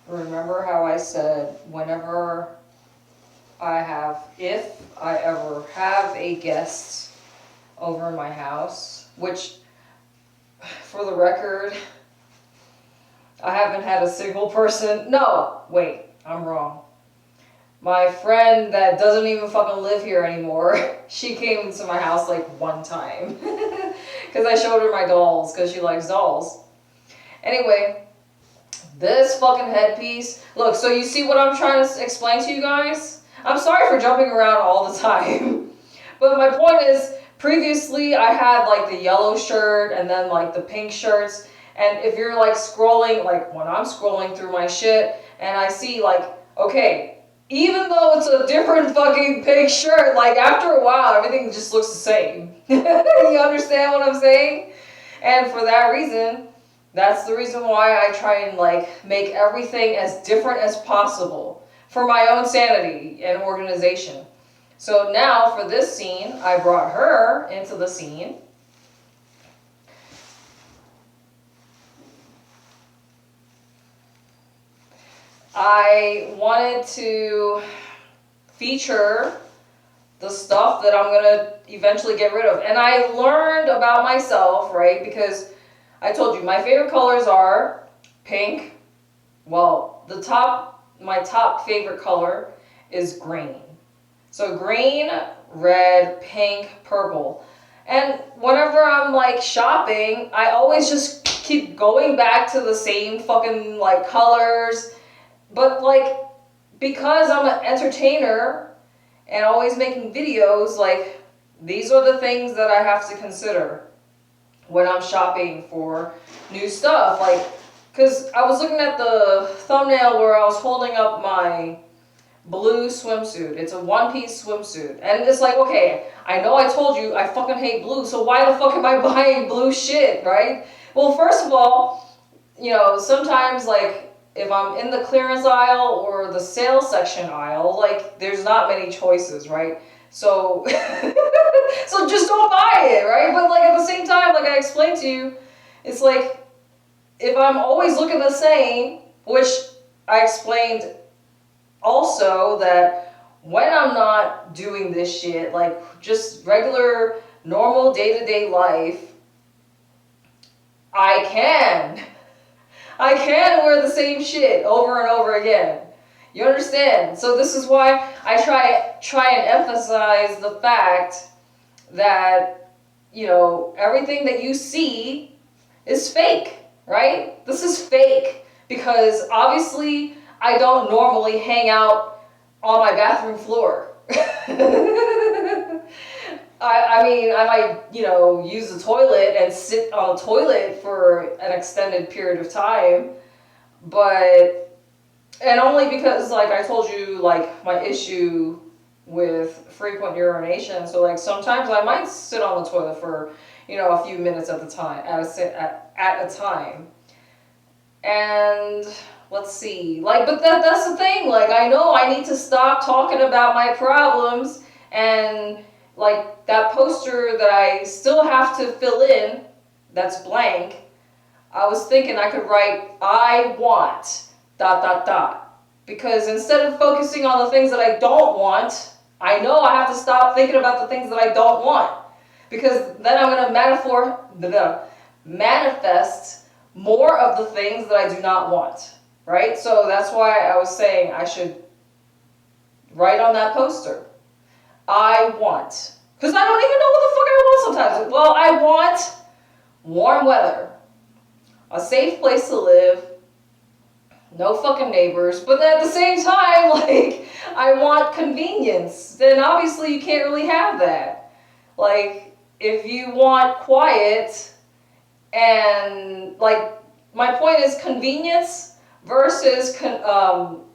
remember how I said if I ever have a guest over my house, which, for the record, I haven't had a single person. No, wait, I'm wrong. My friend that doesn't even fucking live here anymore, she came to my house like one time. Because I showed her my dolls, because she likes dolls. Anyway, this fucking headpiece. Look, so you see what I'm trying to explain to you guys? I'm sorry for jumping around all the time. But my point is, previously I had like the yellow shirt and then like the pink shirts. And if you're like scrolling, like when I'm scrolling through my shit and I see like, okay, even though it's a different fucking pink shirt, like after a while everything just looks the same. You understand what I'm saying? And for that reason, that's the reason why I try and like make everything as different as possible for my own sanity and organization. So now for this scene, I brought her into the scene. I wanted to feature the stuff that I'm going to eventually get rid of. And I learned about myself, right? Because I told you my favorite colors are pink. Well, my top favorite color is green. So green, red, pink, purple. And whenever I'm like shopping, I always just keep going back to the same fucking like colors. But like, because I'm an entertainer and always making videos, like these are the things that I have to consider when I'm shopping for new stuff. Like, because I was looking at the thumbnail where I was holding up my blue swimsuit. It's a one-piece swimsuit. And it's like, okay, I know I told you I fucking hate blue, so why the fuck am I buying blue shit, right? Well, first of all, you know, sometimes like if I'm in the clearance aisle or the sales section aisle, like there's not many choices, right? So, so just don't buy it, right? But like at the same time, like I explained to you, it's like if I'm always looking the same, which I explained also that when I'm not doing this shit, like just regular, normal day-to-day life, I can wear the same shit over and over again. You understand? So this is why I try and emphasize the fact that, you know, everything that you see is fake, right? This is fake because obviously I don't normally hang out on my bathroom floor. I mean, I might, you know, use the toilet and sit on the toilet for an extended period of time, and only because, like I told you, like my issue with frequent urination, so like sometimes I might sit on the toilet for, you know, a few minutes at a time. And let's see, like, but that's the thing, like I know I need to stop talking about my problems, and like that poster that I still have to fill in, that's blank, I was thinking I could write, I want, ... Because instead of focusing on the things that I don't want, I know I have to stop thinking about the things that I don't want. Because then I'm going to manifest more of the things that I do not want. Right? So that's why I was saying I should write on that poster, I want. Because I don't even know what the fuck I want sometimes. Well, I want warm weather, a safe place to live, no fucking neighbors, but at the same time, like, I want convenience. Then obviously you can't really have that. Like, if you want quiet and, like, my point is convenience versus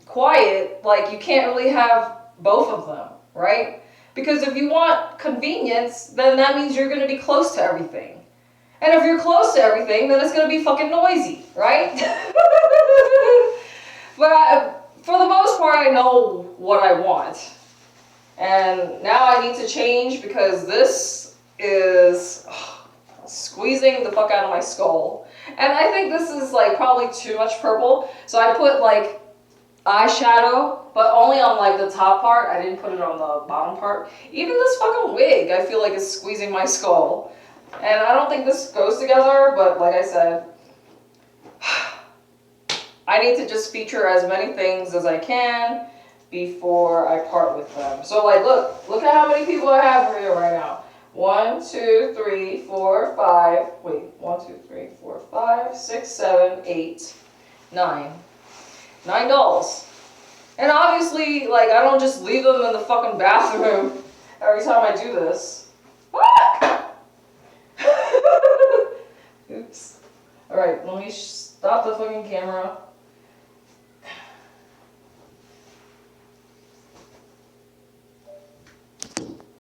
quiet, like, you can't really have both of them, right? Because if you want convenience, then that means you're going to be close to everything. And if you're close to everything, then it's going to be fucking noisy, right? But for the most part, I know what I want. And now I need to change because this is squeezing the fuck out of my skull. And I think this is like probably too much purple. So I put like eyeshadow, but only on like the top part. I didn't put it on the bottom part. Even this fucking wig, I feel like it's squeezing my skull. And I don't think this goes together, but like I said, I need to just feature as many things as I can before I part with them. So like, look at how many people I have here right now. 1, 2, 3, 4, 5. Wait, 1, 2, 3, 4, 5, 6, 7, 8, 9. 9 dolls. And obviously, like, I don't just leave them in the fucking bathroom every time I do this. Oops. Alright, let me stop the fucking camera.